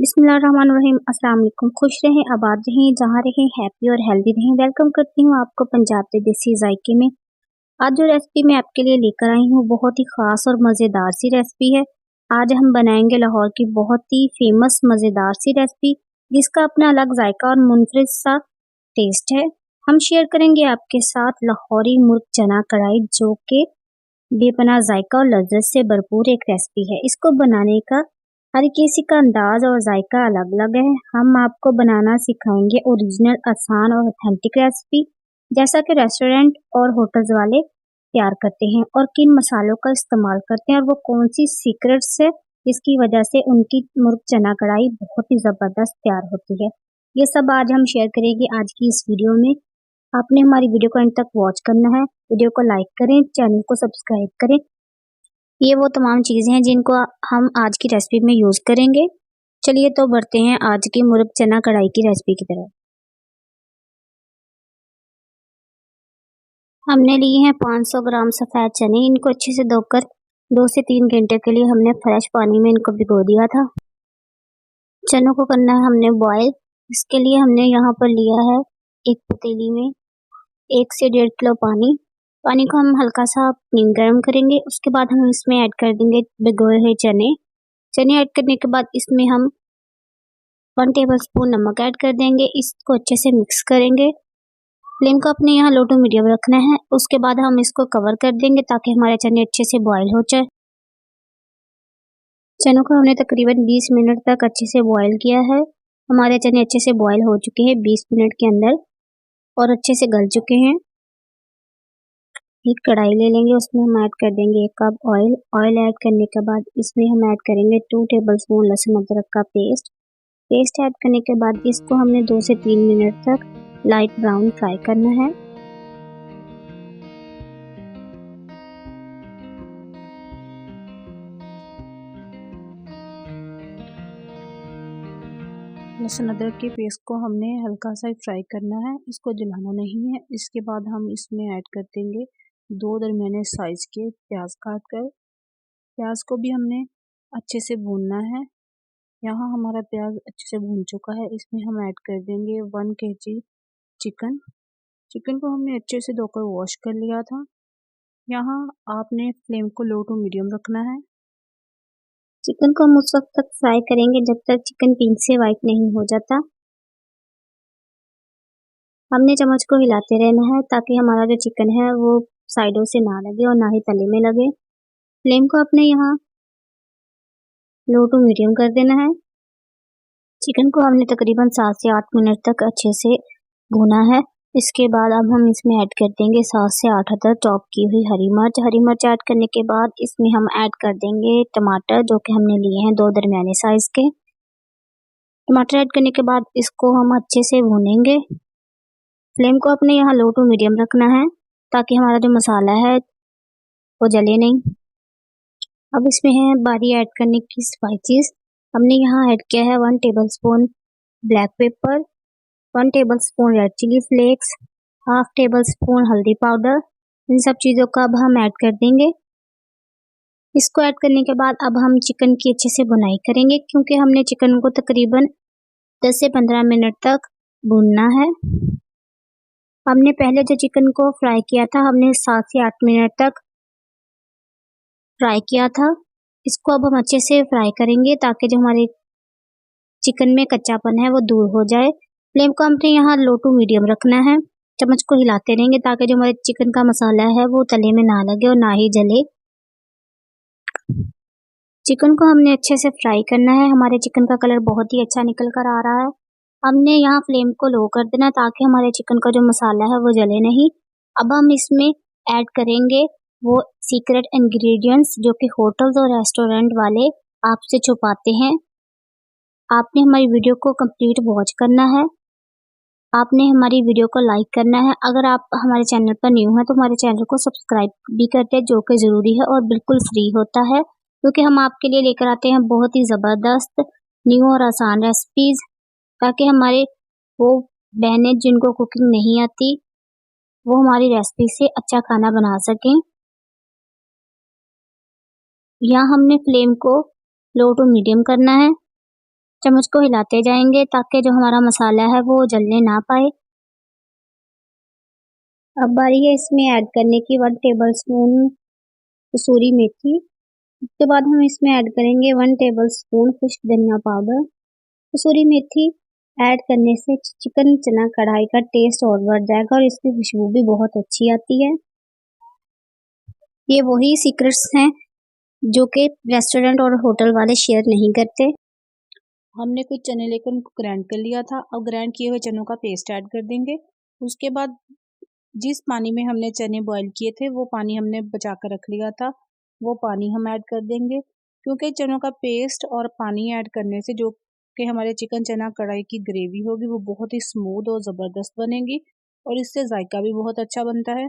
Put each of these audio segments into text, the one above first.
बिस्मिल्लाहिर्रहमानिर्रहीम। अस्सलाम वालेकुम। खुश रहें, आबाद रहें, जहाँ रहें हैप्पी और हेल्दी रहें। वेलकम करती हूँ आपको पंजाब के देसी जायके में। आज जो रेसिपी मैं आपके लिए लेकर आई हूँ बहुत ही ख़ास और मज़ेदार सी रेसिपी है। आज हम बनाएंगे लाहौर की बहुत ही फेमस मज़ेदार सी रेसिपी, जिसका अपना अलग जायका और मुनफरिद सा टेस्ट है। हम शेयर करेंगे आपके साथ लाहौरी मुर्ग चना कढ़ाई, जो कि बेपनाह जायका और लज्जत से भरपूर एक रेसिपी है। इसको बनाने का हर किसी का अंदाज और जायका अलग अलग है। हम आपको बनाना सिखाएंगे ओरिजिनल, आसान और ऑथेंटिक रेसिपी, जैसा कि रेस्टोरेंट और होटल्स वाले तैयार करते हैं, और किन मसालों का इस्तेमाल करते हैं और वो कौन सी सीक्रेट्स है जिसकी वजह से उनकी मुर्ग चना कढ़ाई बहुत ही ज़बरदस्त तैयार होती है। ये सब आज हम शेयर करेंगे आज की इस वीडियो में। आपने हमारी वीडियो को अंत तक वॉच करना है। वीडियो को लाइक करें, चैनल को सब्सक्राइब करें। ये वो तमाम चीज़ें हैं जिनको हम आज की रेसिपी में यूज़ करेंगे। चलिए तो बढ़ते हैं आज की मुर्ग चना कढ़ाई की रेसिपी की तरफ। हमने लिए हैं 500 ग्राम सफ़ेद चने। इनको अच्छे से धोकर 2 से 3 घंटे के लिए हमने फ्रेश पानी में इनको भिगो दिया था। चनों को करना है हमने बॉयल। इसके लिए हमने यहाँ पर लिया है एक पतीली में 1 से 1.5 किलो पानी। पानी को हम हल्का सा गर्म करेंगे। उसके बाद हम इसमें ऐड कर देंगे भिगोए हुए चने। चने ऐड करने के बाद इसमें हम 1 टेबलस्पून नमक ऐड कर देंगे। इसको अच्छे से मिक्स करेंगे। फ्लेम को अपने यहाँ लो टू मीडियम रखना है। उसके बाद हम इसको कवर कर देंगे ताकि हमारे चने अच्छे से बॉयल हो जाए। चनों को हमने तकरीबन 20 मिनट तक अच्छे से बॉयल किया है। हमारे चने अच्छे से बॉयल हो चुके हैं 20 मिनट के अंदर और अच्छे से गल चुके हैं। एक कढ़ाई ले लेंगे, उसमें हम ऐड कर देंगे 1 कप ऑयल। ऑयल ऐड करने के बाद इसमें हम ऐड करेंगे 2 टेबलस्पून लहसुन अदरक का पेस्ट ऐड करने के बाद इसको हमने 2 से 3 मिनट तक लाइट ब्राउन फ्राई करना है। लहसुन अदरक के पेस्ट को हमने हल्का सा फ्राई करना है, इसको जलाना नहीं है। इसके बाद हम इसमें ऐड कर देंगे 2 दरमियाने साइज के प्याज काट कर। प्याज को भी हमने अच्छे से भूनना है। यहाँ हमारा प्याज अच्छे से भून चुका है। इसमें हम ऐड कर देंगे 1 kg चिकन को हमने अच्छे से धोकर वॉश कर लिया था। यहाँ आपने फ्लेम को लो टू मीडियम रखना है। चिकन को हम उस वक्त तक फ्राई करेंगे जब तक चिकन पिंक से वाइट नहीं हो जाता। हमने चम्मच को हिलाते रहना है ताकि हमारा जो चिकन है वो साइडों से ना लगे और ना ही तले में लगे। फ्लेम को अपने यहाँ लो टू मीडियम कर देना है। चिकन को हमने तकरीबन 7 से 8 मिनट तक अच्छे से भूना है। इसके बाद अब हम इसमें ऐड कर देंगे 7 से 8 अदर चॉप की हुई हरी मिर्च ऐड करने के बाद इसमें हम ऐड कर देंगे टमाटर, जो कि हमने लिए हैं 2 दरमियाने साइज के। टमाटर ऐड करने के बाद इसको हम अच्छे से भूनेंगे। फ्लेम को अपने यहाँ लो टू मीडियम रखना है ताकि हमारा जो मसाला है वो जले नहीं। अब इसमें है बारी ऐड करने की स्पाइसेस। हमने यहाँ ऐड किया है 1 tablespoon black pepper, 1 tablespoon red chilli flakes, half tablespoon हल्दी पाउडर। इन सब चीज़ों का अब हम ऐड कर देंगे। इसको ऐड करने के बाद अब हम चिकन की अच्छे से भुनाई करेंगे, क्योंकि हमने चिकन को तकरीबन 10 से 15 मिनट तक भूनना है। हमने पहले जो चिकन को फ्राई किया था हमने 7 से 8 मिनट तक फ्राई किया था। इसको अब हम अच्छे से फ्राई करेंगे ताकि जो हमारे चिकन में कच्चापन है वो दूर हो जाए। फ्लेम को हमने यहाँ लो टू मीडियम रखना है। चम्मच को हिलाते रहेंगे ताकि जो हमारे चिकन का मसाला है वो तले में ना लगे और ना ही जले। चिकन को हमने अच्छे से फ्राई करना है। हमारे चिकन का कलर बहुत ही अच्छा निकल कर आ रहा है। हमने यहाँ फ्लेम को लो कर देना ताकि हमारे चिकन का जो मसाला है वो जले नहीं। अब हम इसमें ऐड करेंगे वो सीक्रेट इंग्रेडिएंट्स जो कि होटल्स और रेस्टोरेंट वाले आपसे छुपाते हैं। आपने हमारी वीडियो को कंप्लीट वॉच करना है। आपने हमारी वीडियो को लाइक करना है। अगर आप हमारे चैनल पर न्यू हैं तो हमारे चैनल को सब्सक्राइब भी करते हैं, जो कि ज़रूरी है और बिल्कुल फ्री होता है, क्योंकि हम आपके लिए लेकर आते हैं बहुत ही ज़बरदस्त न्यू और आसान रेसिपीज़, ताकि हमारे वो बहनें जिनको कुकिंग नहीं आती वो हमारी रेसिपी से अच्छा खाना बना सकें। यहाँ हमने फ्लेम को लो टू मीडियम करना है। चम्मच को हिलाते जाएंगे ताकि जो हमारा मसाला है वो जलने ना पाए। अब बारी है इसमें ऐड करने की 1 टेबलस्पून कसूरी मेथी। उसके बाद हम इसमें ऐड करेंगे 1 टेबलस्पून खुश्क धनिया पाउडर। कसूरी मेथी ऐड करने से चिकन चना कढ़ाई का टेस्ट और बढ़ जाएगा और इसकी खुशबू भी बहुत अच्छी आती है। ये वही सीक्रेट्स हैं जो कि रेस्टोरेंट और होटल वाले शेयर नहीं करते। हमने कुछ चने लेकर उनको ग्राइंड कर लिया था। अब ग्राइंड किए हुए चनों का पेस्ट ऐड कर देंगे। उसके बाद जिस पानी में हमने चने बॉईल किए थे वो पानी हमने बचा कर रख लिया था, वो पानी हम ऐड कर देंगे। क्योंकि चनों का पेस्ट और पानी ऐड करने से जो कि हमारे चिकन चना कढ़ाई की ग्रेवी होगी वो बहुत ही स्मूथ और ज़बरदस्त बनेगी और इससे जायका भी बहुत अच्छा बनता है।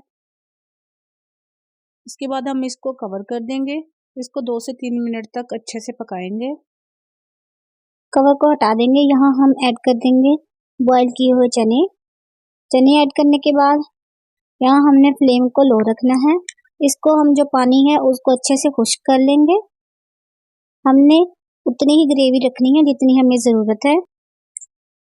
इसके बाद हम इसको कवर कर देंगे। इसको 2 से 3 मिनट तक अच्छे से पकाएंगे। कवर को हटा देंगे। यहाँ हम ऐड कर देंगे बॉईल किए हुए चने। चने ऐड करने के बाद यहाँ हमने फ्लेम को लो रखना है। इसको हम जो पानी है उसको अच्छे से खुश्क कर लेंगे। हमने उतनी ही ग्रेवी रखनी है जितनी हमें ज़रूरत है।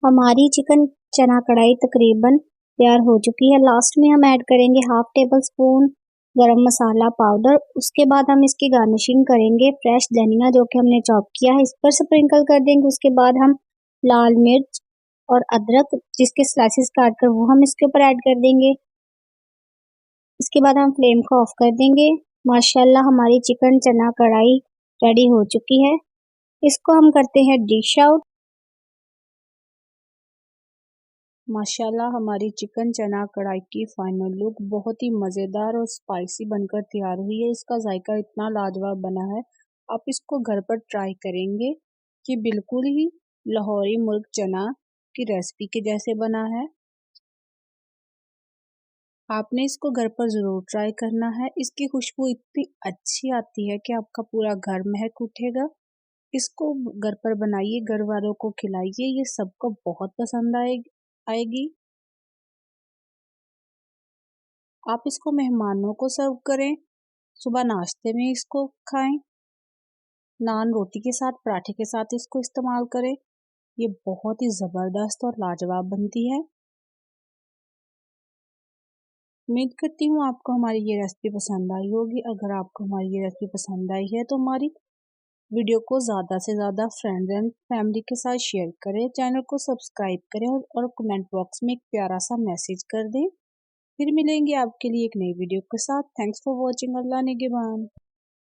हमारी चिकन चना कढ़ाई तकरीबन तैयार हो चुकी है। लास्ट में हम ऐड करेंगे 1/2 टेबलस्पून गरम मसाला पाउडर। उसके बाद हम इसकी गार्निशिंग करेंगे फ्रेश धनिया जो कि हमने चॉप किया है इस पर स्प्रिंकल कर देंगे। उसके बाद हम लाल मिर्च और अदरक जिसके स्लाइसेस काट कर वो हम इसके ऊपर ऐड कर देंगे। इसके बाद हम फ्लेम को ऑफ कर देंगे। माशाल्लाह हमारी चिकन चना कढ़ाई रेडी हो चुकी है। इसको हम करते हैं डिश आउट। माशाल्लाह हमारी चिकन चना कढ़ाई की फाइनल लुक बहुत ही मज़ेदार और स्पाइसी बनकर तैयार हुई है। इसका जायका इतना लाजवाब बना है, आप इसको घर पर ट्राई करेंगे कि बिल्कुल ही लाहौरी मुर्ग चना की रेसिपी के जैसे बना है। आपने इसको घर पर ज़रूर ट्राई करना है। इसकी खुशबू इतनी अच्छी आती है कि आपका पूरा घर महक उठेगा। इसको घर पर बनाइए, घर वालों को खिलाइए, ये सबको बहुत पसंद आएगी। आप इसको मेहमानों को सर्व करें, सुबह नाश्ते में इसको खाएं, नान रोटी के साथ पराठे के साथ इसको इस्तेमाल करें। ये बहुत ही ज़बरदस्त और लाजवाब बनती है। उम्मीद करती हूँ आपको हमारी ये रेसिपी पसंद आई होगी। अगर आपको हमारी ये रेसिपी पसंद आई है तो हमारी वीडियो को ज़्यादा से ज़्यादा फ्रेंड्स एंड फैमिली के साथ शेयर करें, चैनल को सब्सक्राइब करें और कमेंट बॉक्स में एक प्यारा सा मैसेज कर दें। फिर मिलेंगे आपके लिए एक नई वीडियो के साथ। Thanks for watching. अल्लाह निगहबान।